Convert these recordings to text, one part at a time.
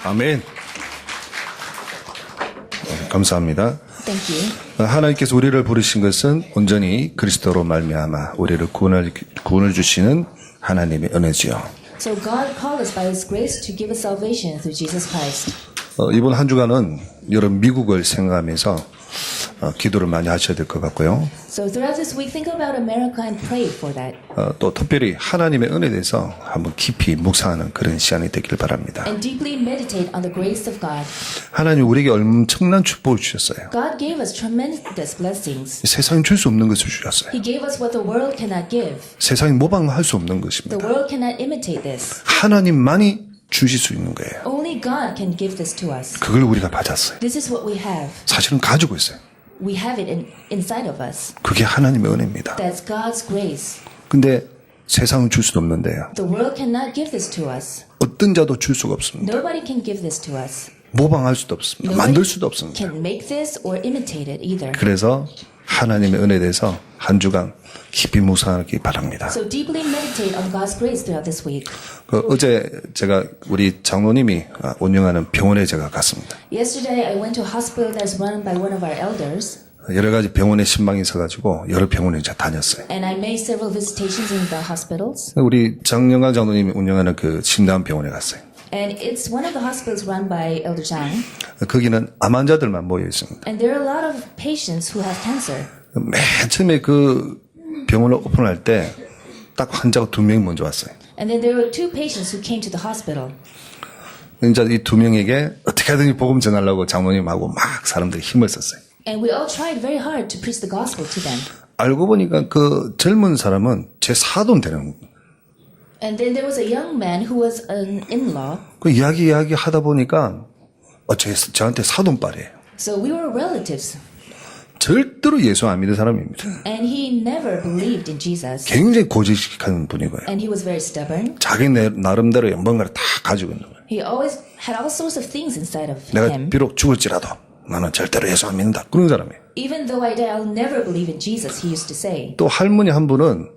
아멘. 감사합니다. Thank you. 하나님께서 우리를 부르신 것은 온전히 그리스도로 말미암아 우리를 구원을 주시는 하나님의 은혜지요. So God called us by His grace to give us salvation through Jesus Christ. 이번 한 주간은 여러분 미국을 생각하면서 기도를 많이 하셔야 될 것 같고요. So throughout this week, think about America and pray for that. 또 특별히 하나님의 은혜에 대해서 한번 깊이 묵상하는 그런 시간이 되길 바랍니다. And deeply meditate on the grace of God. 하나님 우리에게 엄청난 축복을 주셨어요. God gave us tremendous blessings. 세상이 줄 수 없는 것을 주셨어요. He gave us what the world cannot give. 세상이 모방할 수 없는 The 것입니다. world cannot imitate this. 하나님만이 주실 수 있는 거예요. Only God can give this to us. 그걸 우리가 받았어요. This is what we have. 사실은 가지고 있어요. We have it inside of us. 그게 하나님의 은혜입니다. That's God's grace. 근데 세상은 줄 수는 없는데요. The world cannot give this to us. 어떤 자도 줄 수가 없습니다. Nobody can give this to us. 모방할 수도 없습니다. 만들 수도 없습니다. Can make this or imitate it either. 그래서 하나님의 은혜에 대해서 한 주간 깊이 묵상하기 바랍니다. So deeply meditate on God's grace throughout this week. 어제 제가 우리 장로님이 운영하는 병원에 제가 갔습니다. Yesterday, I went to a hospital that's run by one of our elders, 여러 가지 병원에 신방이 있어가지고 여러 병원에 이제 다녔어요. and I made several visitations in the hospitals. 우리 장영관 장로님이 운영하는 그 신당 병원에 갔어요. And it's one of the hospitals run by Elder Zhang. 거기는 암 환자들만 모여 있습니다. And there are a lot of patients who have cancer. 맨 처음에 그 병원을 오픈할 때 딱 환자가 2명이 먼저 왔어요. And then there were two patients who came to the hospital. 이제 이 2명에게 어떻게 하든지 복음 전하려고 장로님하고 막 사람들이 힘을 썼어요. And we all tried very hard to preach the gospel to them. 알고 보니까 그 젊은 사람은 제 사돈 되는 거예요. And then there was a young man who was an in-law. 그 이야기 하다 보니까 저한테 사돈빨이에요. So we were relatives. 절대로 예수 안 믿는 사람입니다. And he never believed in Jesus. 굉장히 고집하는 분이고요. And he was very stubborn. 자기 나름대로 뭔가를 다 가지고 있는 거예요. He always had all sorts of things inside of 내가 him. 비록 죽을지라도 나는 절대로 예수 안 믿는다. 그런 사람이에요. Even though I die, I'll never believe in Jesus, he used to say. 또 할머니 한 분은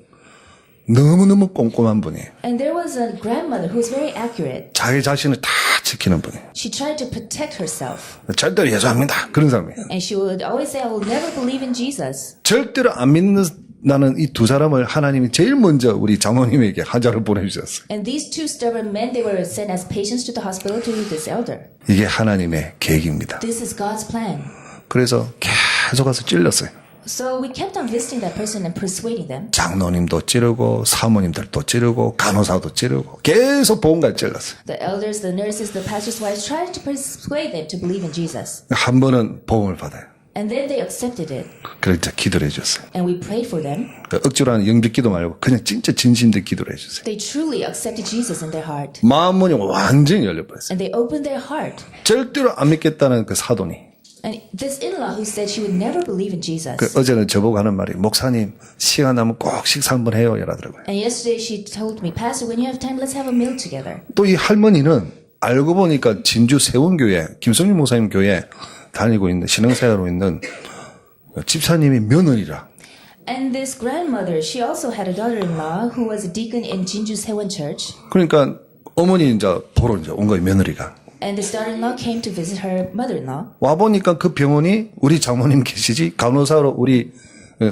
너무너무 꼼꼼한 분이에요. And there was a grandmother who was very accurate. 자기 자신을 다 지키는 분이에요. She tried to protect herself. 절대로 예수 안 믿는다. 그런 사람이에요. And she would always say, I will never believe in Jesus. 절대로 안 믿는 나는 이 두 사람을 하나님이 제일 먼저 우리 장로님에게 하자를 보내주셨어요. And these two stubborn men, they were sent as patients to the hospital to this elder. 이게 하나님의 계획입니다. This is God's plan. 그래서 계속 가서 찔렀어요. So we kept on visiting that person and persuading them. 장로님도 찌르고 사모님들도 찌르고 간호사도 찌르고 계속 복음까지 찔렀어요. The elders, the nurses, the pastor's wives tried to persuade them to believe in Jesus. 한 번은 복음을 받아요. And then they accepted it. 그래서 기도를 해줬어요. And we prayed for them. 억지로 하는 영접기도 말고 그냥 진짜 진심들 기도를 해주세요. They truly accepted Jesus in their heart. 마음문이 완전히 열려버렸어요. And they opened their heart. 절대로 안 믿겠다는 그 사돈이 And this in-law who said she would never believe in Jesus. 어제는 저보고 하는 말이 목사님 시간 나면 꼭 식사 한번 해요 이러더라고요. And yesterday she told me, Pastor, when you have time, let's have a meal together. 또 이 할머니는 알고 보니까 진주 세원교회 김성윤 목사님 교회 다니고 있는 신앙생활하고 있는 집사님이 며느리라. And this grandmother, she also had a daughter-in-law who was a deacon in Jinju Sewon Church. 그러니까 어머니 이제 보러 이제 온 거예요 며느리가. And this daughter-in-law came to visit her mother-in-law. 와 보니까 그 병원이 우리 장모님 계시지 간호사로 우리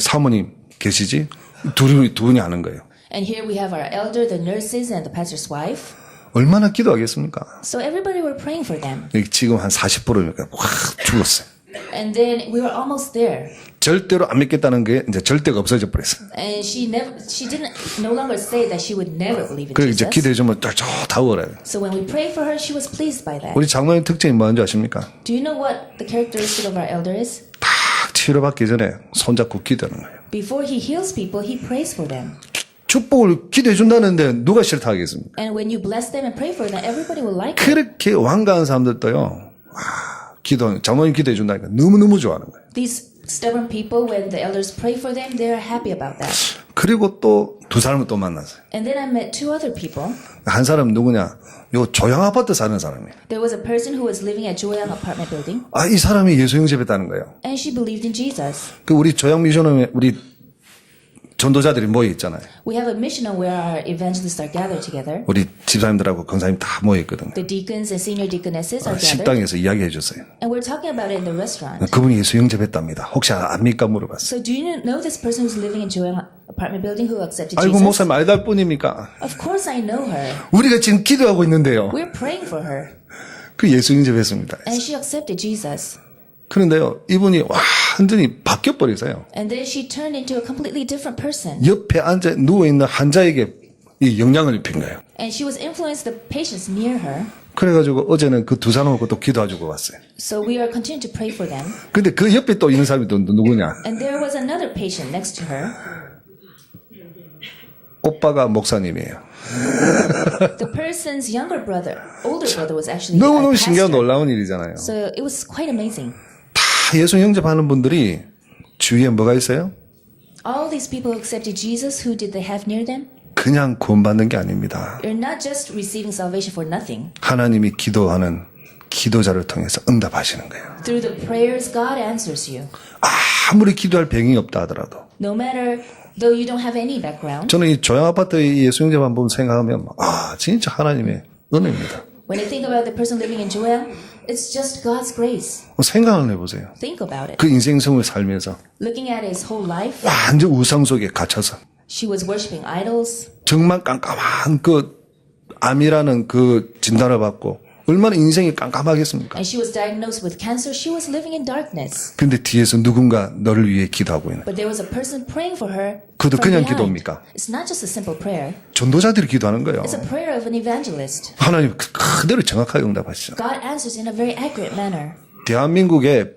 사모님 계시지 두 분이 하는 거예요. And here we have our elder, the nurses, and the pastor's wife. 얼마나 기도하겠습니까? So everybody were praying for them. 지금 한 40%니까 확 죽었어요. And then we were almost there. 절대로 안 믿겠다는 게 이제 절대가 없어져 버렸어요. And she didn't no longer say that she would never believe in 그래 이제 Jesus. 기도해주면 다 오래요. So when we prayed for her, she was pleased by that. 우리 장로님 특징이 뭔지 아십니까? Do you know what the characteristic of our elder is? 딱 치료받기 전에 손잡고 기도하는 거예요. Before he heals people, he prays for them. 축복을 기도해준다는데 누가 싫다 하겠습니까? And when you bless them and pray for them, everybody will like it. 그렇게 완강한 사람들도요. 장로님 기도해준다니까 너무너무 좋아하는 거예요. These stubborn people, when the elders pray for them, they are happy about that. 그리고 또 두 사람을 또 만났어요. And then I met two other people. 한 사람은 누구냐? 요 조양 아파트 사는 사람이에요. There was a person who was living at Joyoung apartment building, 이 사람이 예수 영접했다는 거예요. and she believed in Jesus. 그 우리 조양 미션홈에 우리 전도자들이 모여 있잖아요. We have a mission on where our evangelists are gathered together. 우리 집사님들하고 권사님 다 모여 있거든요. The deacons and senior deaconesses are gathered. 식당에서 이야기해 줬어요. And we're talking about it in the restaurant. 그분이 예수 영접했답니다. 혹시 압니까? 물어봤어요. So do you know this person who's living in Joel apartment building who accepted 아이고 Jesus? 목사님 알다 할 뿐입니까? Of course I know her. 우리가 지금 기도하고 있는데요. We're praying for her. 그 예수 영접했습니다. And she accepted Jesus. 그런데요, 이분이 완전히 바뀌어 버리세요. And then she turned into a completely different person. 옆에 앉아 누워 있는 환자에게 이 영향을 입힌 거예요. And she was influenced the patients near her. 그래가지고 어제는 그 두 사람하고 또 기도해주고 왔어요. So we are continuing to pray for them. 근데 그 옆에 또 있는 사람이 또 누구냐? And there was another patient next to her. 오빠가 목사님이에요. The person's younger brother, older brother was actually a 너무너무 신기하고 pastor. 놀라운 일이잖아요. So it was quite amazing. 다 예수 영접하는 분들이 주위에 뭐가 있어요? All these people who accepted Jesus, who did they have near them? 그냥 구원받는 게 아닙니다. They're not just receiving salvation for nothing. 하나님이 기도하는 기도자를 통해서 응답하시는 거예요. Through the prayers, God answers you. 아무리 기도할 병이 없다 하더라도. No matter, though you don't have any background. 저는 이 조양 아파트의 예수 영접 한번 생각하면 진짜 하나님의 은혜입니다. When I think about the person living in Joel, it's just God's grace. 생각을 해보세요. Think about it. 그 인생성을 살면서 Looking at his whole life, 완전 우상 속에 갇혀서 she was worshiping idols. 정말 깜깜한 그 암이라는 그 진단을 받고 얼마나 인생이 깜깜하겠습니까? And she was diagnosed with cancer. She was living in darkness. 근데 뒤에서 누군가 너를 위해 기도하고 있는. But there was a person praying for her. 그것도 from 그냥 behind. 기도입니까? It's not just a simple prayer. 전도자들이 기도하는 거예요. It's a prayer of an evangelist. 하나님 그대로 정확하게 응답하시죠. God answers in a very accurate manner. 대한민국에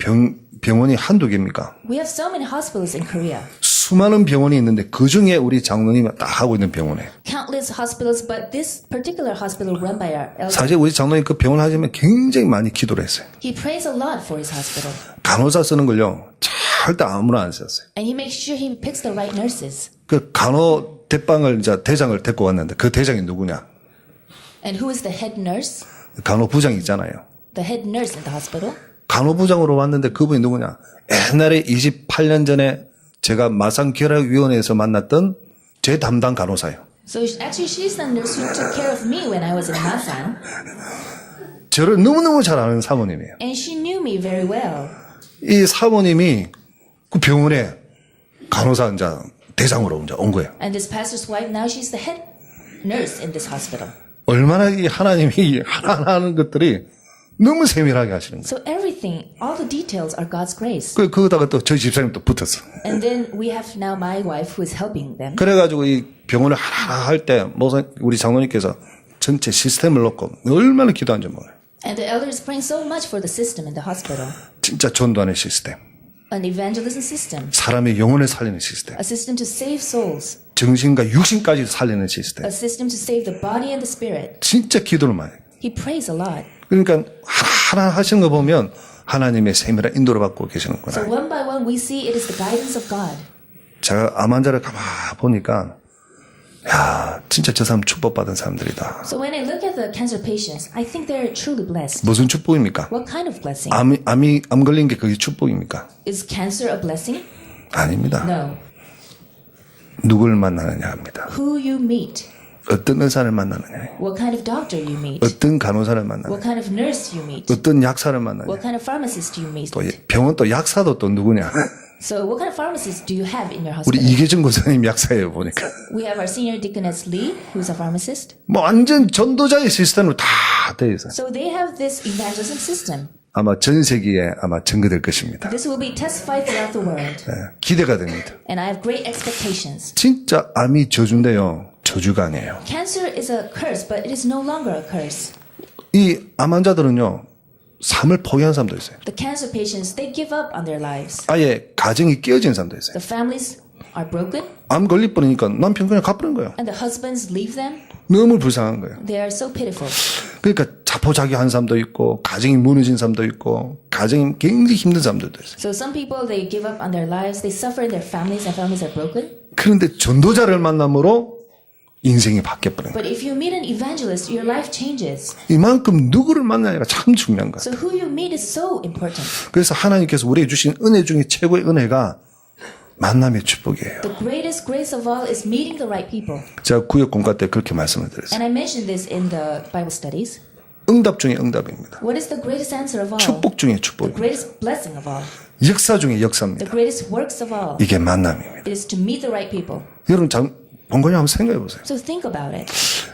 병원이 한두 개입니까? We have so many hospitals in Korea. 수많은 병원이 있는데 그 중에 우리 장로님이 딱 하고 있는 병원에. Countless hospitals, but this particular hospital run by our elder, 사실 우리 장로님 그 병원 하시면 굉장히 많이 기도를 했어요. he prays a lot for his hospital. 간호사 쓰는 걸요 절대 아무나 안 썼어요. And he makes sure he picks the right nurses. 그 간호 대빵을 이제 대장을 데리고 왔는데 그 대장이 누구냐? And who is the head nurse? 간호부장 있잖아요. The head nurse in the hospital. 간호부장으로 왔는데 그분이 누구냐? 옛날에 28년 전에 제가 마상결핵위원회에서 만났던 제 담당 간호사예요. So actually, she's the nurse who took care of me when I was in Masan. 저를 너무너무 잘 아는 사모님이에요. And she knew me very well. 이 사모님이 그 병원에 간호사 이제 대장으로 이제 온 거예요. And this pastor's wife, now she's the head nurse in this hospital. 얼마나 이 하나님이 하나하나 하는 것들이 너무 세밀하게 하시는 거예요. So everything, all the details are God's grace. 그거다가 또 저희 집사님 또 붙었어. And then we have now my wife who is helping them. 그래가지고 이 병원을 하나 할 때 우리 장로님께서 전체 시스템을 놓고 얼마나 기도한지 몰라요. And the elder is praying so much for the system in the hospital. 진짜 전도하는 시스템. An evangelism system. 사람의 영혼을 살리는 시스템. A system to save souls. 정신과 육신까지 살리는 시스템. A system to save the body and the spirit. 진짜 기도를 많이 해요. He prays a lot. 그러니까 하나 하시는 거 보면 하나님의 세밀한 인도를 받고 계시는구나. So one by one we see it is the guidance of God. 제가 암 환자를 가만 보니까 야 진짜 저 사람 축복받은 사람들이다. So when I look at the cancer patients, I think they're truly blessed. 무슨 축복입니까? What kind of blessing? 암 걸린 게 그게 축복입니까? Is cancer a blessing? 아닙니다. No. 누구를 만나느냐 합니다. Who you meet, 어떤 의사를 만나느냐, what kind of doctor you meet, 어떤 간호사를 만나느냐, what kind of nurse you meet, 어떤 약사를 만나느냐. what kind of pharmacist you meet. 또 병원 또 약사도 또 누구냐? So what kind of pharmacist do you have in your 우리 hospital? 이계정 고사님 약사예요 보니까. We have our senior deaconess Lee, who's a pharmacist. 뭐 완전 전도자의 시스템으로 다 돼 있어요. So they have this evangelism system. 아마 전 세계에 아마 증거될 것입니다. This will be testified throughout the world. 네, 기대가 됩니다. And I have great expectations. 진짜 암이 저주인데요. 저주가 아니에요. Cancer is a curse, but it is no longer a curse. 이 암 환자들은요. 삶을 포기한 사람도 있어요. The cancer patients, they give up on their lives. 아예 가정이 깨어진 사람도 있어요. The families are broken, 암 걸려버리니까 남편 그냥 가버린 거예요. and the husbands leave them. 너무 불쌍한 거예요. They are so pitiful. 그러니까 자포자기한 사람도 있고 가정이 무너진 사람도 있고 가정이 굉장히 힘든 사람들도 있어요. So some people, they give up on their lives, they suffer in their families, and families are broken. 그런데 전도자를 만남으로 인생이 바뀌어버린 거예요. But if you meet an evangelist, your life changes. 이만큼 누구를 만나냐가 참 중요한 거예요. So who you meet is so important. 그래서 하나님께서 우리에게 주신 은혜 중에 최고의 은혜가 만남의 축복이에요. The greatest grace of all is meeting the right people. 제가 구역 공과 때 그렇게 말씀을 드렸어요. And I mentioned this in the Bible studies. 응답 중에 응답입니다. What is the greatest answer of all? 축복 중에 The 축복입니다. greatest blessing of all. 역사 중에 The 역사입니다. greatest works of all. 이게 만남입니다. It is to meet the right people. 여러분 번거리 한번 생각해 보세요. So think about it.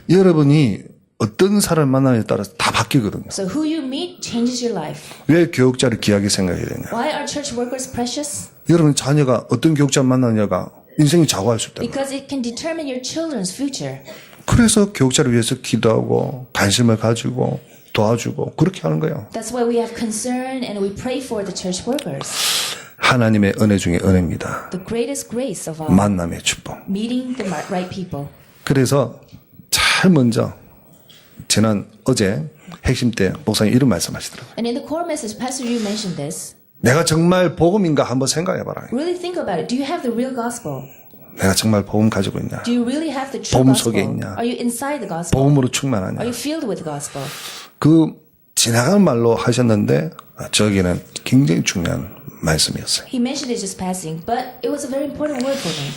여러분이 어떤 사람을 만나느냐에 따라서 다 바뀌거든요. So who you meet changes your life. 왜 교육자를 귀하게 생각해야 되냐? Why are church workers precious? 여러분 자녀가 어떤 교육자를 만나느냐가 인생이 좌우할 수 있다. Because it can determine your children's future. 그래서 교육자를 위해서 기도하고 관심을 가지고 도와주고 그렇게 하는 거예요. That's why we have concern and we pray for the church workers. 하나님의 은혜 중에 은혜입니다. The greatest grace of all. 만남의 축복. Meeting the right people. 그래서 제일 먼저 어제 핵심 때 목사님 이런 말씀하시더라고요. And in the core message, Pastor Yu mentioned this. 내가 정말 복음인가 한번 생각해봐라. Really think about it. Do you have the real gospel? 내가 정말 복음 가지고 있냐? Do you really have the true 복음 gospel? 속에 있냐? Are you inside the gospel? 복음으로 Are 충만하냐? you filled with the gospel? 그 지나가는 말로 하셨는데 저에게는 굉장히 중요한 말씀이었어요. He mentioned it just passing, but it was a very important word for me.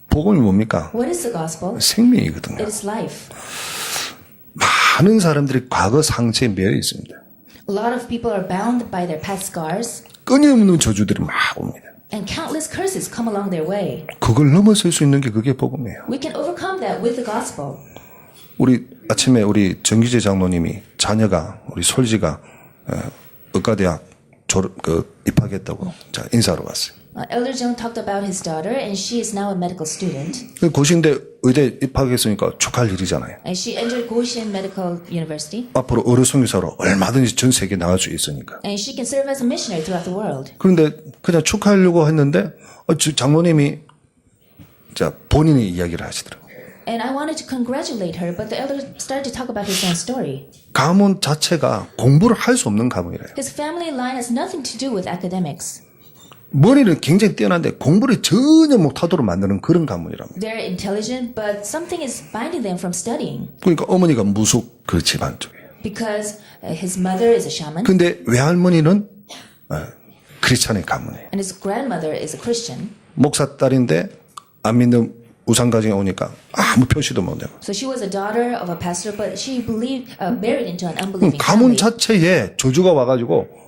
복음이 뭡니까? What is the gospel? 생명이거든요. It is life. 많은 사람들이 과거 상처에 매여 있습니다. A lot of people are bound by their past scars, 끊임없는 저주들이 막 옵니다. and countless curses come along their way. 그걸 넘어설 수 있는 게 그게 복음이에요. We can overcome that with the gospel. 우리 아침에 우리 정기재 장로님이 자녀가 우리 솔지가 의과대학 입학했다고 자 인사하러 왔어요. Elder Jung talked about his daughter, and she is now a medical student. 고신대 의대 입학했으니까 축하할 일이잖아요. And she entered Goshen Medical University, 앞으로 의료 선교사로 얼마든지 전 세계 나갈 수 있으니까. and she can serve as a missionary throughout the world. 그런데 그냥 축하하려고 했는데 장로님이 본인이 이야기를 하시더라고요. And I wanted to congratulate her, but the elder started to talk about his own story. 가문 자체가 공부를 할 수 없는 가문이래요. His family line has nothing to do with academics. 머리는 굉장히 뛰어난데 공부를 전혀 못하도록 만드는 그런 가문이랍니다. They're intelligent, but something is binding them from studying. 그러니까 어머니가 무속 그 집안 쪽이에요. Because his mother is a shaman, 근데 외할머니는 크리스찬의 가문이에요. and his grandmother is a Christian. 목사 딸인데 안 믿는 우상 가정에 오니까 아무 표시도 못하고. So she was a daughter of a pastor, but she married into an unbelieving 가문 family. 자체에 저주가 와가지고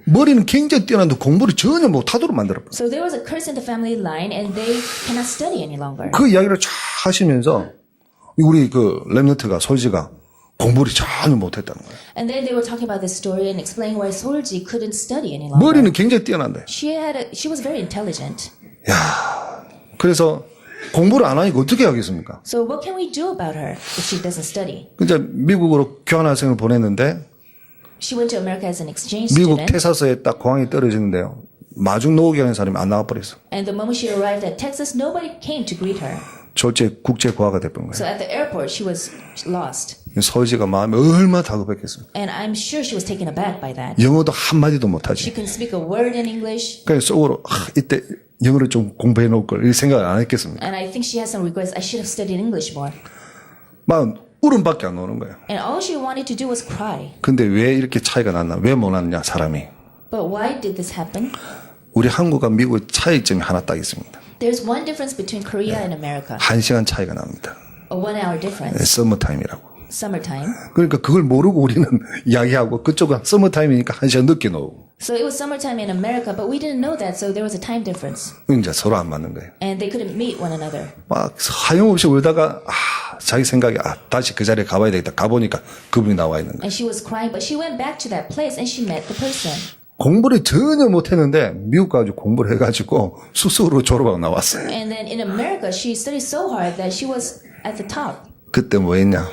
머리는 굉장히 뛰어난데 공부를 전혀 못하도록 만들었어요. So there was a curse in the family line, and they cannot study any longer. 그 이야기를 쫙 하시면서 우리 그 렘넌트가 솔지가 공부를 전혀 못했다는 거예요. And then they were talking about this story and explaining why Solji couldn't study any longer. 머리는 굉장히 뛰어난데. She was very intelligent. 그래서 공부를 안 하니까 어떻게 하겠습니까? So what can we do about her if she doesn't study? 이제 미국으로 교환학생을 보냈는데 She went to America as an exchange 미국 student. 텍사스에 딱 공항이 떨어지는데요. 마중 노우기 하는 사람이 안 나와버렸어. And the moment she arrived at Texas, nobody came to greet her. 졸지에 국제고아가 돼버린 So 거예요. at the airport, she was lost. 서울지가 마음이 얼마나 다급했겠습니까? And I'm sure she was taken aback by that. 영어도 한마디도 She 못하지. couldn't speak a word in English. 그러니까 속으로 이때 영어를 좀 공부해 놓을 걸 이 생각을 안 했겠습니까? And I think she has some regrets. I should have studied English more. 막 울음밖에 안 오는 거예요. And all she wanted to do was cry. 근데 왜 이렇게 차이가 났나? 왜 못 났냐 사람이? But why did this happen? 우리 한국과 미국의 차이점이 하나 딱 있습니다. There's one difference between Korea and America. 1시간 차이가 납니다. A 1 hour difference. 서머타임이라고. Summertime. 그러니까 그걸 모르고 우리는 이야기하고 그쪽은 서머타임이니까 1시간 늦게 나오고. So it was summertime in America, but we didn't know that, so there was a time difference. 이제 서로 안 맞는 거예요. And they couldn't meet one another. 막 하염없이 울다가 자기 생각에 다시 그 자리에 가봐야 되겠다. 가보니까 그분이 나와 있는 거예요. And she was crying, but she went back to that place and she met the person. 공부를 전혀 못했는데 미국 가지고 공부를 해가지고 수석으로 졸업하고 나왔어요. And then in America, she studied so hard that she was at the top. 그때 뭐 했냐?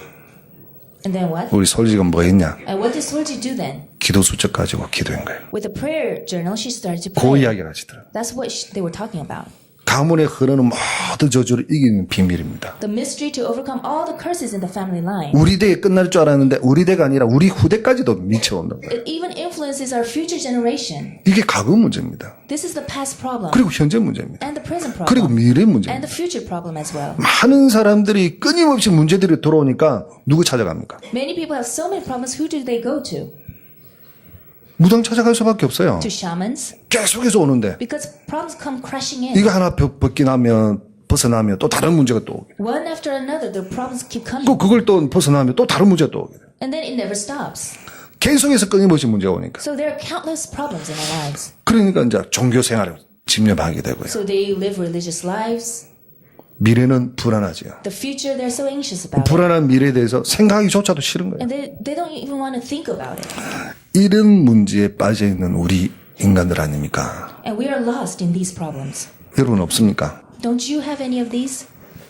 And then what? 우리 솔지가 뭐 했냐? And what did Solji do then? 기도 수첩 가지고 기도한 거예요. With a prayer journal, she started to 그 pray. 이야기를 하시더라고요. That's what they were talking about. 가문에 흐르는 모든 저주를 이기는 비밀입니다. The mystery to overcome all the curses in the family line. 우리 대에 끝날 줄 알았는데 우리 대가 아니라 우리 후대까지도 미쳐온다는 거예요. It even influences our future generation. 이게 과거 문제입니다. This is the past problem. 그리고 현재 문제입니다. And the present 그리고 problem. 미래 And 문제입니다. the future problem as well. 많은 사람들이 끊임없이 문제들이 돌아오니까 누구 찾아갑니까? Many people have so many problems. Who do they go to? 무당 찾아갈 수밖에 없어요. to shamans, 계속해서 오는데 because problems come crashing in. 이거 하나 벗어나면 또 다른 문제가 또 오게. One after another, the problems keep coming. 그걸 또 벗어나면 또 다른 문제가 또 오게. And then it never stops. 계속해서 끊임없이 문제가 오니까. So there are countless problems in our lives. 그러니까 이제 종교 생활을 집념하게 되고요. So they live religious lives. 미래는 불안하지요. The future, they're so anxious about it. 불안한 미래에 대해서 생각하기조차도 싫은 거예요. And they don't even want to think about it. 이런 문제에 빠져 있는 우리 인간들 아닙니까? And we are lost in these problems. 여러분 없습니까? Don't you have any of these?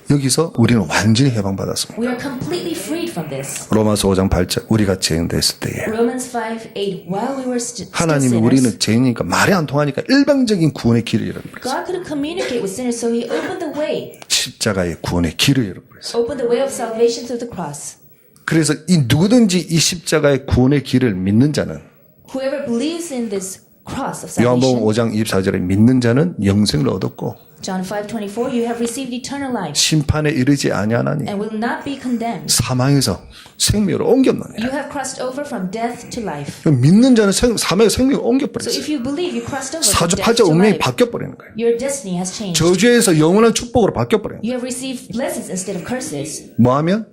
여기서 우리는 완전히 해방받았습니다. We are completely freed from this. 로마서 5장 8절 우리가 죄인됐을 때에 Romans 5:8. While we were still 하나님이 sinners, 우리는 죄인이니까 말이 안 통하니까 일방적인 구원의 길을 열어버렸어요. God couldn't communicate with sinners, so He opened the way, 십자가의 구원의 길을 열어버렸어요. opened the way of salvation through the cross. 그래서 이 누구든지 이 십자가의 구원의 길을 믿는 자는 Whoever believes in this cross of 요한복음 salvation, 5장 24절에 믿는 자는 영생을 얻었고 John 5:24, you have received eternal life 심판에 이르지 아니하나니 and will not be condemned. 사망에서 생명으로 옮겼느니라. You have crossed over from death to life. 믿는 자는 사망에서 생명을 So 옮겨버렸어요. if you believe, you crossed over from 사주 death 팔자 to 운명이 life. 바뀌어버리는 거예요. Your destiny has changed. 저주에서 영원한 축복으로 바뀌어버리는 거예요. You have received blessings instead of curses. 뭐하면?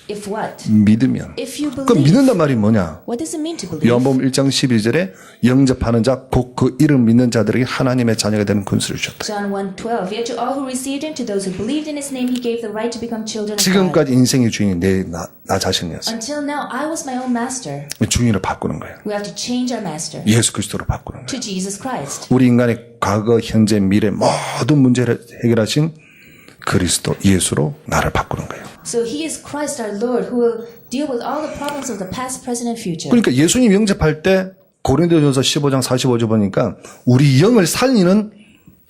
If what? 믿으면. If you 그 believe. 믿는단 말이 뭐냐? What does it mean to believe? 요한복음 1장 12절에 영접하는 자 곧 그 이름 믿는 자들에게 하나님의 자녀가 되는 권세를 주셨다. John 1:12. Yet to all who received him, to those who believed in his name, he gave the right to become children of God. 지금까지 인생의 주인이 나 자신이었어요. Until now, I was my own master. 주인을 바꾸는 거예요. We have to change our master 예수 그리스도로 바꾸는 거예요. to Jesus Christ. 우리 인간의 과거, 현재, 미래 모든 문제를 해결하신 그리스도 예수로 나를 바꾸는 거예요. So he is Christ our Lord who will deal with all the problems of the past, present, and future. 그러니까 예수님 영접할 때 고린도전서 15장 45절 보니까 우리 영을 살리는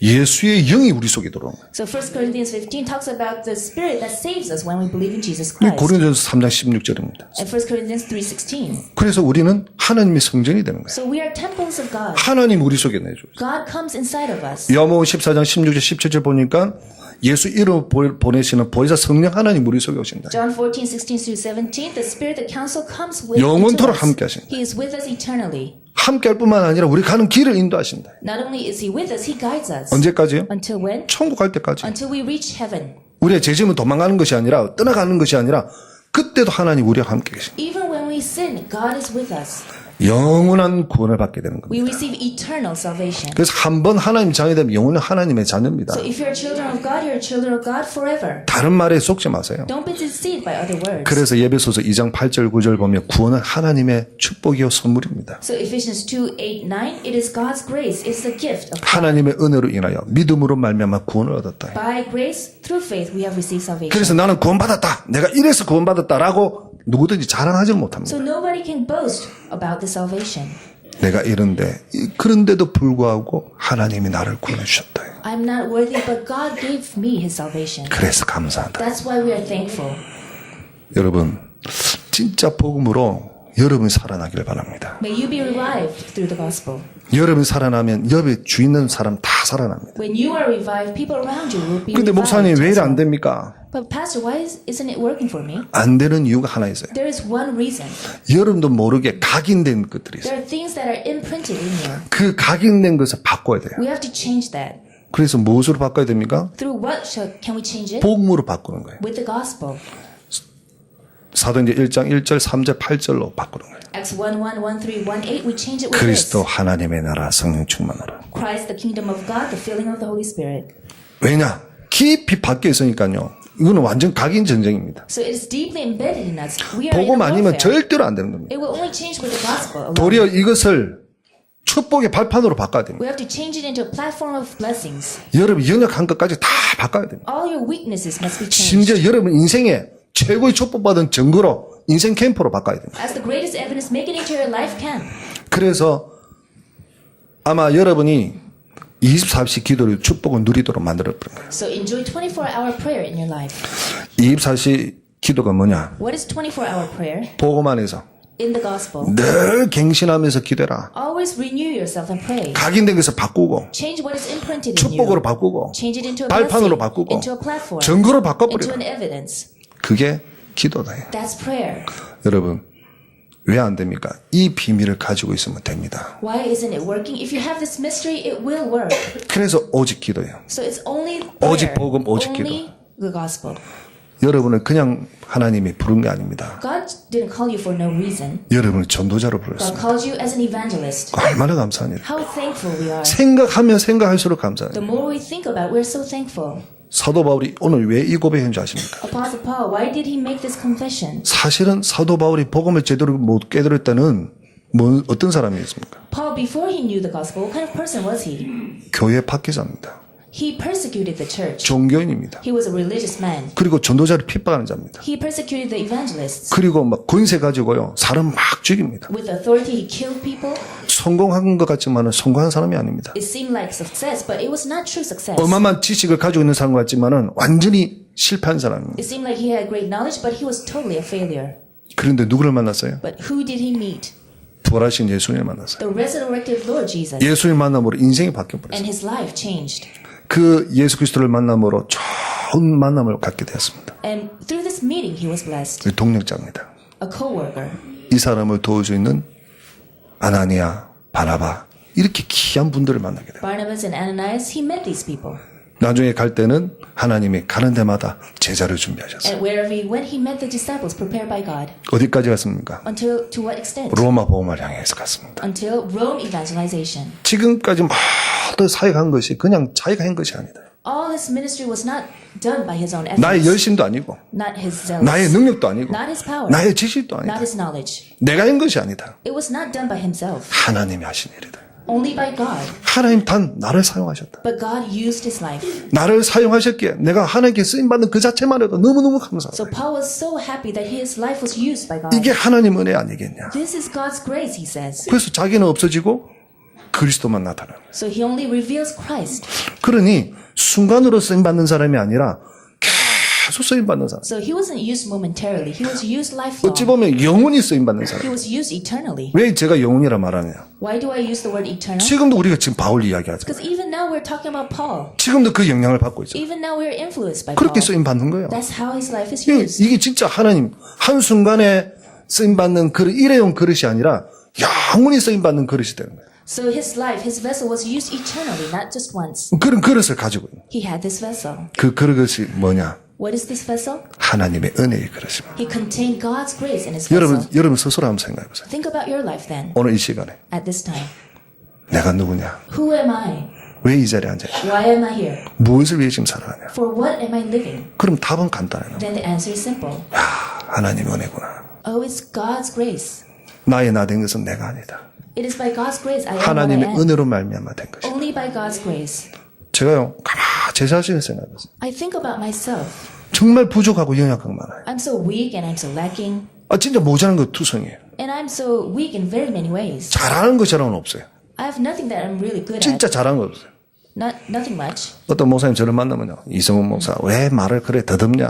예수의 영이 우리 속에 들어오는 거예요. So 1 Corinthians 15 talks about the spirit that saves us when we believe in Jesus Christ. 고린도전서 3장 16절입니다. And 1 Corinthians 3:16. 그래서 우리는 하나님의 성전이 되는 거예요. So we are temples of God. 하나님 우리 속에 내줘요. God comes inside of us. 요한복음 14장 16절 17절 보니까 예수 이름을 보내시는 보혜사 성령 하나님 우리 속에 오신다. John 14:16-17, the spirit, the counsel comes with 영원토록 us. 함께 하신다. He is with us eternally. 함께 할 뿐만 아니라 우리 가는 길을 인도하신다. Not only is he with us, he guides us. 언제까지요? Until when? 천국 갈 때까지. Until we reach heaven. 우리의 죄짐은 도망가는 것이 아니라 떠나가는 것이 아니라 그때도 하나님 우리와 함께 계십니다. Even when we sin, God is with us. 영원한 구원을 받게 되는 겁니다. We receive eternal salvation. 그래서 한 번 하나님 자녀이 되면 영원히 하나님의 자녀입니다. So if you're children of God, you're children of God forever. 다른 말에 속지 마세요. Don't be deceived by other words. 그래서 예배소서 2장 8절 9절 보면 구원은 하나님의 축복이요 선물입니다. So Ephesians 2:8-9, it is God's grace. It's the gift of God. 하나님의 은혜로 인하여 믿음으로 말미암아 구원을 얻었다. By grace, through faith, we have received salvation. 그래서 나는 구원받았다. 내가 이래서 구원받았다라고 누구든지 자랑하지 못합니다. So nobody can boast about the salvation. 내가 이런데 그런데도 불구하고 하나님이 나를 구원해 주셨다. I'm not worthy, but God gave me his salvation. 그래서 감사하다. That's why we are thankful. 여러분 진짜 복음으로 여러분이 살아나기를 바랍니다. May you be revived through the gospel. 여러분이 살아나면 옆에 주 있는 사람 다 살아납니다. When you are revived, people around you will be 근데 목사님 revived. 왜 as 이래 안 well. 됩니까? But pastor, why isn't it working for me? 안 되는 이유가 하나 있어요. There is one reason. 여러분도 모르게 각인된 것들이 있어요. There are things that are imprinted in you. 그 각인된 것을 바꿔야 돼요. We have to change that. 그래서 무엇으로 바꿔야 됩니까? Through what can we change it? 복음으로 바꾸는 거예요. With the gospel. 사도행전 1장 1절 3절 8절로 바꾸는 거예요. Acts 1:1-3-1-8, we change it with 그리스도 this. 하나님의 나라 성령 충만하라. Christ, the kingdom of God, the filling of the Holy Spirit. 왜냐? 깊이 박혀 있으니까요. 이거는 완전 각인 전쟁입니다. So it is deeply embedded in us. We are in 복음 a 아니면 warfare. 절대로 안 되는 겁니다. It will only change with the gospel alone. 도리어 이것을 축복의 발판으로 바꿔야 됩니다. We have to change it into a platform of blessings. 여러분 연약한 것까지 다 바꿔야 됩니다. All your weaknesses must be changed. 심지어 여러분 인생에 최고의 축복받은 증거로 인생 캠프로 바꿔야 됩니다. As the greatest evidence, make it into your life camp. 그래서 아마 여러분이 24시 기도를 축복을 누리도록 만들어버린 거예요. So enjoy 24-hour prayer in your life. 24시 기도가 뭐냐? What is 24-hour prayer? 복음 안에서 In the gospel. 늘 갱신하면서 기도해라. Always renew yourself and pray. 각인된 것을 바꾸고 Change what is imprinted in 축복으로 you. 바꾸고 Change it into a 발판으로 blessing, 바꾸고 into a platform, 증거로 into 바꿔버려. an evidence. 그게 기도다. That's prayer. 여러분 왜 안 됩니까? 이 비밀을 가지고 있으면 됩니다. Why isn't it working? If you have this mystery, it will work. 그래서 오직 기도예요. So it's only 오직 prayer, 복음, 오직 only the gospel. 여러분을 그냥 하나님이 부른 게 아닙니다. God didn't call you for no reason. 여러분을 전도자로 God 불렀습니다. called you as an evangelist. 얼마나 감사합니다. How thankful we are. 생각하면 생각할수록 The 감사합니다. more we think about it, we're so thankful. 사도 바울이 오늘 왜 이 고백했는 줄 아십니까? Apostle Paul, why did he make this confession? 사실은 사도 바울이 복음을 제대로 못 깨달을 때는 어떤 사람이었습니까? Paul, before he knew the gospel, what kind of person was he? 교회 박해자입니다. He persecuted the church. 종교인입니다. He was a religious man. 그리고 전도자를 핍박하는 자입니다. He persecuted the evangelists. 그리고 막 권세 가지고요 사람 막 죽입니다. With authority, he killed people. 성공한 것 같지만은 성공한 사람이 아닙니다. It seemed like success, but it was not true success. 어마어마한 지식을 가지고 있는 사람 같지만은 완전히 실패한 사람입니다. It seemed like he had great knowledge, but he was totally a failure. 그런데 누구를 만났어요? But who did he meet? 부활하신 예수님을 만났어요. The resurrected Lord Jesus. 예수님 만남으로 인생이 바뀌어버렸어요. And his life changed. 그 예수 그리스도를 만남으로 좋은 만남을 갖게 되었습니다. And through this meeting, he was blessed. 동력자입니다. A co-worker. 이 사람을 도울 수 있는 아나니아, 바나바 이렇게 귀한 분들을 만나게 돼요. Barnabas and Ananias, he met these people. 나중에 갈 때는 하나님이 가는 데마다 제자를 준비하셨어요. And wherever he went, he met the disciples prepared by God. 어디까지 갔습니까? Until, to what extent? 로마 복음을 향해서 갔습니다. Until Rome evangelization. 지금까지 모두 사역한 것이 그냥 자기가 한 것이 아니다. All his ministry was not done by his own efforts. 나의 열심도 아니고 Not his zealous. 나의 능력도 아니고 Not his power. 나의 지식도 Not 아니다. his knowledge. 내가 한 것이 아니다. It was not done by himself. 하나님이 하신 일이다. Only by God. 하나님 단 나를 사용하셨다. But God used his life. 나를 사용하셨기에 내가 하나님께 쓰임받는 그 자체만 해도 너무너무 감사하다. So Paul was so happy that his life was used by God. 이게 하나님 은혜 아니겠냐. This is God's grace, he says. 그래서 자기는 없어지고 그리스도만 나타나는 거예요. So he only reveals Christ. 그러니 순간으로 쓰임받는 사람이 아니라 계속 쓰임받는 사람. So he wasn't used momentarily. He was used lifelong. 어찌 보면 영원히 쓰임받는 He 사람. was used eternally. 왜 제가 영원이라 말하느냐. Why do I use the word eternal? 지금도 우리가 지금 바울 이야기하잖아요. Because even now we're talking about Paul. 지금도 그 영향을 받고 있죠. Even now we're influenced by 그렇게 Paul. 쓰임받는 거예요. That's how his life is 이게, used. 이게 진짜 하나님 한순간에 쓰임받는 일회용 그릇이 아니라 영원히 쓰임받는 그릇이 되는 거예요. So his life, his vessel was used eternally, not just once. 그런 그릇을 가지고 있는 He had this vessel. 그 그릇이 뭐냐? What is this vessel? 하나님의 은혜의 그릇입니다. He contained God's grace in his vessel. 여러분 스스로 한번 생각해 보세요. Think about your life then, 오늘 이 시간에 at this time. 내가 누구냐? Who am I? 왜 이 자리에 앉아 있냐? Why am I here? 무엇을 위해 지금 살아가냐? For what am I living? 그럼 답은 간단해요. Then the answer is simple. 하나님의 은혜구나. Oh, it's God's grace. 나의 나 된 것은 내가 아니다. It is by God's grace I am what I 하나님의 am. 은혜로 말미암아 된 것이다. Only by God's grace. 제가요, 가만히 제 자신을 생각해보세요. I think about myself. 정말 부족하고 연약한 거 많아요. I'm so weak and I'm so lacking. 진짜 모자란 거 투성이에요. And I'm so weak in very many ways. 잘하는 것이라고는 없어요. I have nothing that I'm really good at. 진짜 잘하는 거 없어요. Nothing much. 어떤 목사님 저를 만나면요. 이성훈 목사, 왜 말을 그래 더듬냐.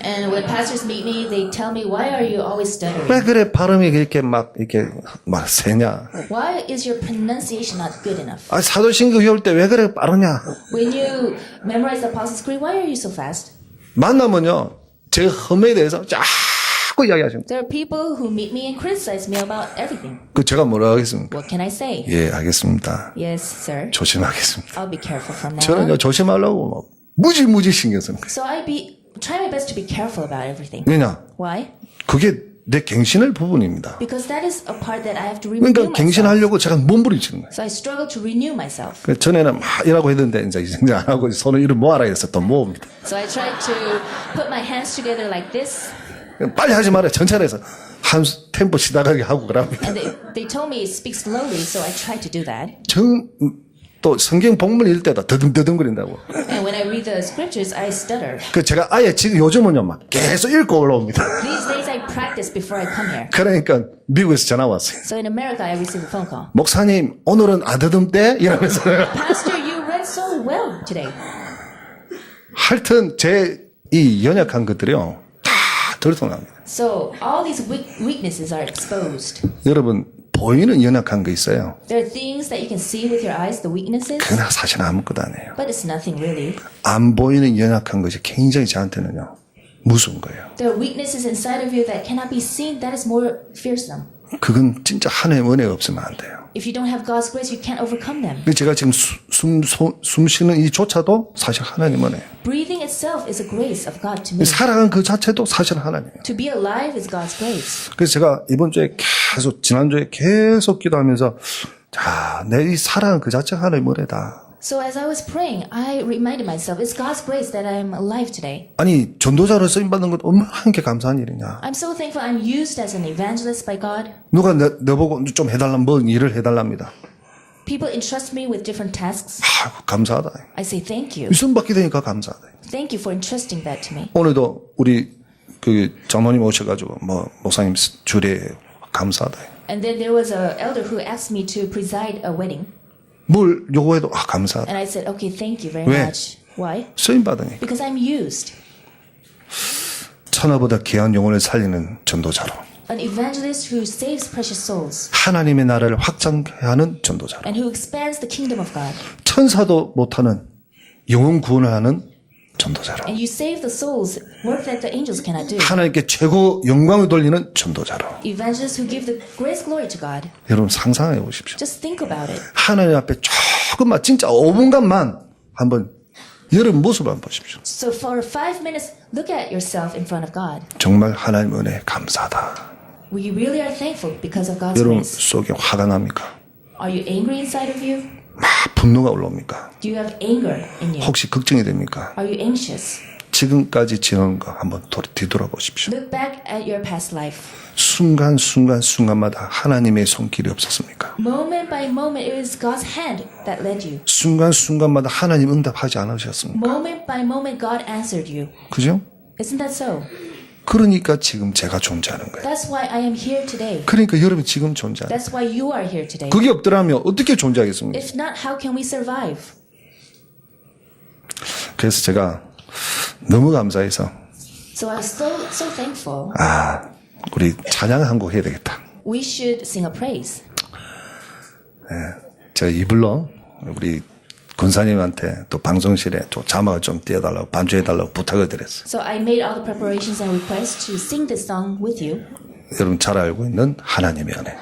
And when pastors meet me, they tell me, why are you always stuttering? 왜 그래 발음이 이렇게 막 세냐. Why is your pronunciation not good enough? 사도신경 배울 때 왜 그래 빠르냐. When you memorize the Apostles' Creed, why are you so fast? 만나면요. 제 험에 대해서 자꾸 이야기하십니다. There are people who meet me and criticize me about everything. 제가 뭐라 하겠습니까? What can I say? 예, 알겠습니다. Yes, sir. 조심하겠습니다. I'll be careful from now 저는요, on. 조심하려고 막 무지 신경 씁니다. So try my best to be careful about everything. 왜냐? Why? 그게 내 갱신할 부분입니다. Because that is a part that I have to renew 그러니까 myself. 갱신하려고 제가 몸부림치는 거예요. So I struggle to renew myself. 전에는 막 이라고 했는데 이제 안 하고 손을 이렇게 모아라 해서 또 모읍니다. So I try to put my hands together like this. 빨리 하지 말아요. 천천히 해서 한 템포 시다가게 하고 그럽니다. And they told me speak slowly, so I try to do that. 또 성경 본문 읽을 때도 더듬거린다고. And when I read the scriptures, I stutter. 제가 아예 지금 요즘은요 막 계속 읽고 올라옵니다. These days I practice before I come here. 그러니까 미국에서 전화 왔어요. So in America, I received a phone call. 목사님 오늘은 안 더듬대? 이러면서 Pastor, you read so well today. 하여튼 제 이 연약한 것들이요 다 들통납니다. So all these weaknesses are exposed. 여러분 보이는 연약한 거 있어요. There are things that you can see with your eyes, the weaknesses, 그러나 사실 아무것도 아니에요. but it's nothing really. 안 보이는 연약한 것이 굉장히 저한테는요 무서운 거예요. There are weaknesses inside of you that cannot be seen. That is more fearsome. 그건 진짜 하나님의 은혜가 없으면 안 돼요. If you don't have God's grace, you can't overcome them. 제가 지금 숨 쉬는 이조차도 사실 하나님 은혜예요. Breathing itself is a grace of God to me. 살아간 그 자체도 사실 하나님이에요. To be alive is God's grace. 그래서 제가 이번 주에 계속 지난주에 계속 기도하면서 자, 내 이 살아간 그 자체가 하나님의 은혜다. So as I was praying, I reminded myself, it's God's grace that I am alive today. 아니 전도자로 쓰임 받는 것 얼마나 게 감사한 일이냐. I'm so thankful I'm used as an evangelist by God. 누가 너보고 좀 해달라 뭐 일을 해달랍니다. People entrust me with different tasks. 감사하다. I say thank you. 위선 받게 되니까 감사하다. Thank you for entrusting that to me. 오늘도 우리 그 장로님 오셔가지고 뭐 목사님 주례 감사하다. And then there was an elder who asked me to preside a wedding. 뭘 요구해도 감사하다. And I said, okay, thank you very 왜? much. Why? 쓰임 받으니 Because I'm used. 천하보다 귀한 영혼을 살리는 전도자로 An evangelist who saves precious souls 하나님의 나라를 확장케 하는 전도자로 and who expands the kingdom of God. 천사도 못하는 영혼 구원을 하는 전도자로 And you save the souls, work that the angels cannot do. 하나님께 최고 영광을 돌리는 전도자로 Evangelists who give the greatest glory to God. 여러분 상상해 보십시오. Just think about it. 하나님 앞에 조금만 진짜 5분간만 한번 여러분 모습을 한번 보십시오. So for 5 minutes, look at yourself in front of God. 정말 하나님 은혜 감사하다. We really are thankful because of God's 여러분 grace. 속에 화가 납니까? Are you angry inside of you? 막 분노가 올라옵니까? Do you have anger in you? 혹시 걱정이 됩니까? Are you anxious? 지금까지 지난 거 한번 뒤돌아보십시오. Look back at your past life. 순간마다 하나님의 손길이 없었습니까? Moment by moment, it was God's hand that led you. 순간마다 하나님 응답하지 않으셨습니까? Moment by moment, God answered you. 그죠? Isn't that so? 그러니까 지금 제가 존재하는 거예요. That's why I am here today. 그러니까 여러분 지금 존재하는 거예요. That's why you are here today. 그게 없더라면 어떻게 존재하겠습니까? If not, how can we survive? 그래서 제가 너무 감사해서 So I'm so thankful. 우리 찬양 한 곡 해야 되겠다. We should sing a praise. 제가 이불로 우리 권사님한테 또 방송실에 또 자막을 좀 띄워달라고 반주해달라고 부탁을 드렸어요. So I made all the preparations and requests to sing this song with you. 여러분 잘 알고 있는 하나님의 은혜.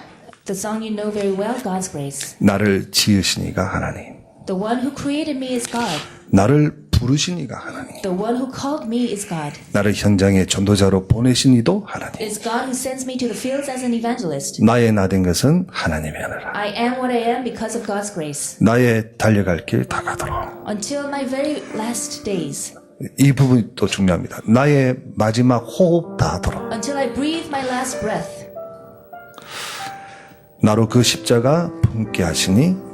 The song you know very well, God's grace. 나를 지으시니가 하나님. The one who created me is God. 나를 부르시니가 하나님. The one who called me is God. 나를 현장에 전도자로 보내신 이도 하나님. It is God who sends me to the fields as an evangelist. 나의 나된 것은 하나님의 은혜라. I am what I am because of God's grace. 나의 달려갈 길 다 가도록. Until my very last days. 이 부분이 또 중요합니다. 나의 마지막 호흡 다 하도록. Until I breathe my last breath. 나로 그 십자가 품게 하시니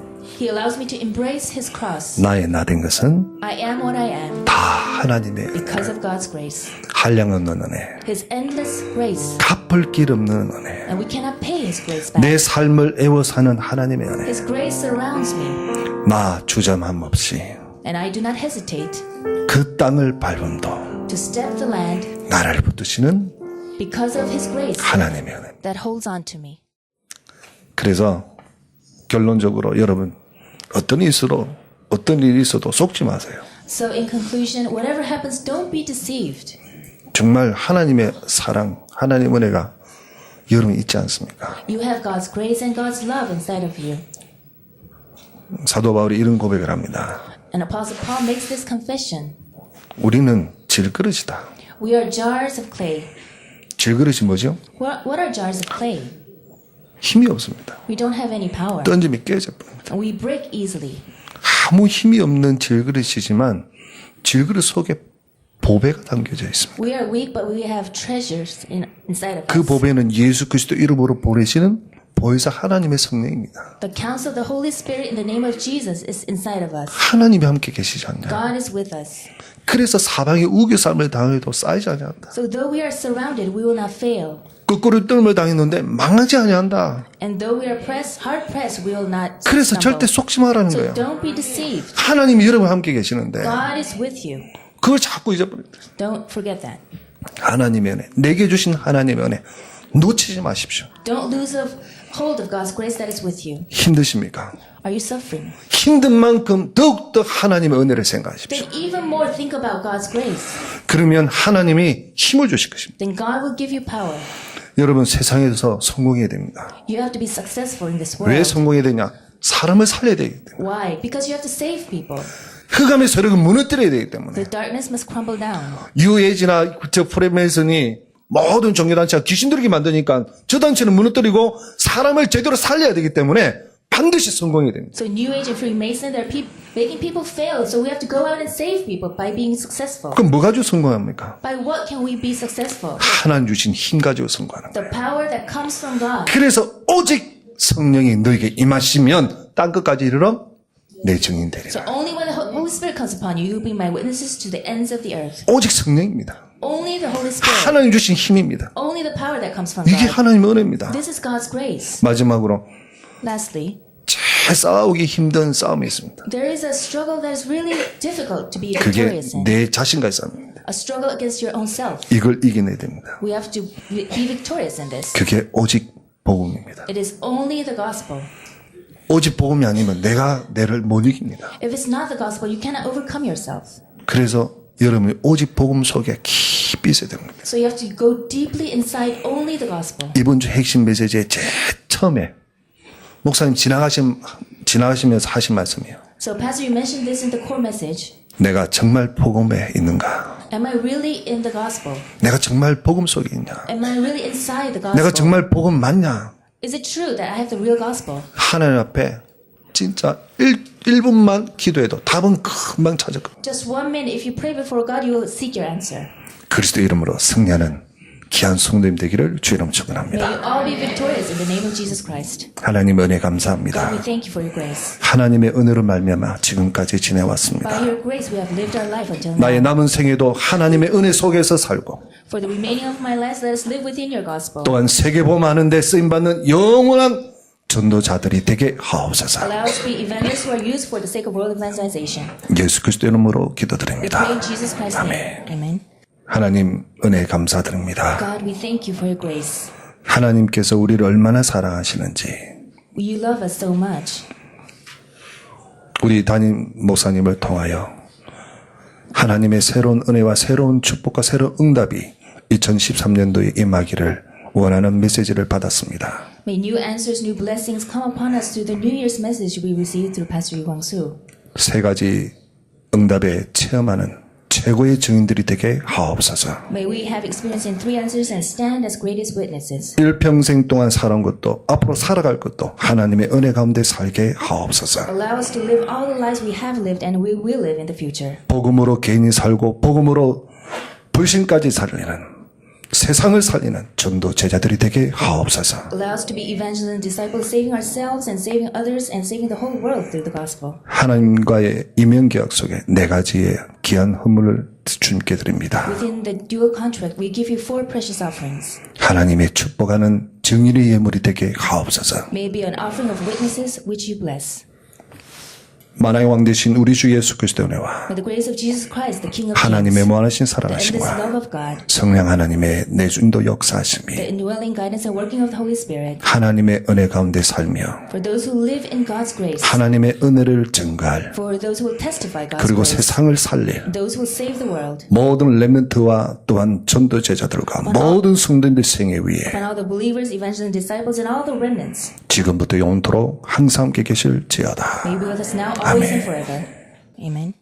He allows me to embrace His cross. 나의 나된 것은 I am what I am 다 하나님의 because of God's grace. 한량 없는 은혜, His endless grace. 갚을 길 없는 은혜, And we cannot pay His grace back. 내 삶을 애워 사는 하나님의 은혜. His grace surrounds me. 나 주저함 없이 And I do not hesitate 그 땅을 밟음도 to step the land 나를 붙드시는 because of His grace 하나님의 은혜. that holds on to me. 그래서 결론적으로 여러분 어떤 일이 있어도 속지 마세요. So in conclusion, whatever happens, don't be deceived. 정말 하나님의 사랑, 하나님의 은혜가 여러분 있지 않습니까? You have God's grace and God's love inside of you. 사도 바울이 이런 고백을 합니다. And Apostle Paul makes this confession. 우리는 질그릇이다. We are jars of clay. 질그릇이 뭐죠? What are jars of clay? 힘이 없습니다. We don't have any power. 던지면 깨져버립니다. And we break easily. 아무 힘이 없는 질그릇이지만 질그릇 속에 보배가 담겨져 있습니다. We are weak, but we have treasures inside of 그 us. 보배는 예수 그리스도 이름으로 보내시는 보혜사 하나님의 성령입니다. The counsel of the Holy Spirit in the name of Jesus is inside of us. 하나님이 함께 계시지 않냐. God is with us. 그래서 사방에 우겨쌈을 당해도 쌓이지 아니한다. So though we are surrounded, we will not fail. 거꾸로 뜸을 당했는데 망하지 아니한다. And though we are hard pressed, we will not 그래서 stumble. 절대 속지 말라는 So 거예요. don't be deceived. 하나님이 여러분 함께 계시는데 God is with you. 그걸 자꾸 잊어버려요. Don't forget that. 하나님의 은혜, 내게 주신 하나님의 은혜 놓치지 마십시오. Don't lose hold of God's grace that is with you. 힘드십니까? Are you suffering? 힘든 만큼 더욱더 하나님의 은혜를 생각하십시오. Then even more think about God's grace. 그러면 하나님이 힘을 주실 것입니다. Then God will give you power. 여러분 세상에서 성공해야 됩니다. You have to be successful in this 왜 world. 성공해야 되냐? 사람을 살려야 되기 때문에. Why? Because you have to save people. 흑암의 세력을 무너뜨려야 되기 때문에. The darkness must crumble down. 유에지나 저 프레메이슨이 모든 종교단체가 귀신 들이게 만드니까 저 단체는 무너뜨리고 사람을 제대로 살려야 되기 때문에 반드시 성공해야 됩니다. So New Age and Freemason, they're making people fail. So we have to go out and save people by being successful. 그럼 뭐 가지고 성공합니까? By what can we be successful? 하나님 주신 힘 가지고 성공하는 거예요. The power that comes from God. 그래서 오직 성령이 너에게 임하시면 땅 끝까지 이르러 내 증인 So 되리라. only when the Holy Spirit comes upon you, you'll be my witnesses to the ends of the earth. 오직 성령입니다. Only the Holy Spirit. 하나님 주신 힘입니다. Only the power that comes from 이게 God. 하나님의 은혜입니다. This is God's grace. 마지막으로 Lastly, 잘 싸우기 힘든 싸움이 있습니다. there is a struggle that is really difficult to be 그게 victorious in. 내 자신과의 싸움입니다. A struggle against your own self. 이걸 이겨내야 됩니다. We have to be victorious in this. 그게 오직 복음입니다. It is only the gospel. 오직 복음이 아니면 내가 내를 못 이깁니다. If it's not the gospel, you cannot overcome yourself. 그래서 여러분이 오직 복음 속에 깊이 있어야 됩니다. So you have to go deeply inside only the gospel. 이번 주 핵심 메시지의 제일 처음에 목사님 지나가시면서 하신 말씀이에요. So Pastor, you mentioned this in the core message. 내가 정말 복음에 있는가? Am I really in the gospel? 내가 정말 복음 속에 있냐? Am I really inside the 내가 gospel? 정말 복음 맞냐? Is it true that I have the real gospel? 하나님 앞에 진짜 1분만 기도해도 답은 금방 찾을 겁니다. Just 1 minute, if you pray before God, you will seek your answer. 그리스도 이름으로 승리하는 귀한 성도님 되기를 주 이름 May 축원합니다. you all be victorious in the name of Jesus Christ. 하나님 은혜 God, 감사합니다. we thank you for your grace. 하나님의 은혜로 말미암아 지금까지 지내왔습니다. By your grace, we have lived our life until 나의 now. 남은 생에도 하나님의 은혜 속에서 살고 For the remaining of my life, let us live within your gospel. 또한 세계보험하는 데 쓰임받는 영원한 전도자들이 되게 하옵소서. Allow us to be evangelists who are used for the sake of world evangelization. 예수 그리스도 이름으로 We 기도드립니다. pray in Jesus Christ's name. Amen. 하나님 은혜 감사드립니다. God, we thank you for your grace. 하나님께서 우리를 얼마나 사랑하시는지 You love us so much. 우리 담임 목사님을 통하여 하나님의 새로운 은혜와 새로운 축복과 새로운 응답이 2013년도에 임하기를 원하는 메시지를 받았습니다. May new answers, new blessings come upon us through the New Year's message we received through Pastor Yu Kwang-soo. 세 가지 응답에 체험하는 최고의 증인들이 되게 하옵소서. May we have experience in 3 answers and stand as greatest witnesses. 일평생 동안 살아온 것도 앞으로 살아갈 것도 하나님의 은혜 가운데 살게 하옵소서. Allow us to live all the lives we have lived and we will live in the future. 복음으로 개인이 살고 복음으로 불신까지 살리는 세상을 살리는 전도 제자들이 되게 하옵소서. Allow us to be evangelists and disciples, saving ourselves and saving others and saving the whole world through the gospel. 하나님과의 이면계약 속에 네 가지의 귀한 헌물을 주님께 드립니다. Within the dual contract, we give you 4 precious offerings. 하나님의 축복하는 증인의 예물이 되게 하옵소서. May it be an offering of witnesses which you bless. 만왕의 왕 되신 우리 주 예수 그리스도의 은혜와 May the grace of Jesus Christ, the King of 하나님의 Kings, 무한하신 the endless 사랑하심과 love of God, 성령 하나님의 내주인도 역사하심이 the indwelling guidance and working of the Holy Spirit, 하나님의 은혜 가운데 살며 for those who live in God's grace, 하나님의 은혜를 증가할 for those who will testify God's 그리고 grace, 세상을 살릴 those who will save the world, 모든 렘넌트와 또한 전도 제자들과 모든 성도님들 생애 위에 upon all the believers, evangelists, and disciples, and all the remnants. 지금부터 영원토록 항상 함께 계실지어다. May you be with us now, always, and forever. Amen.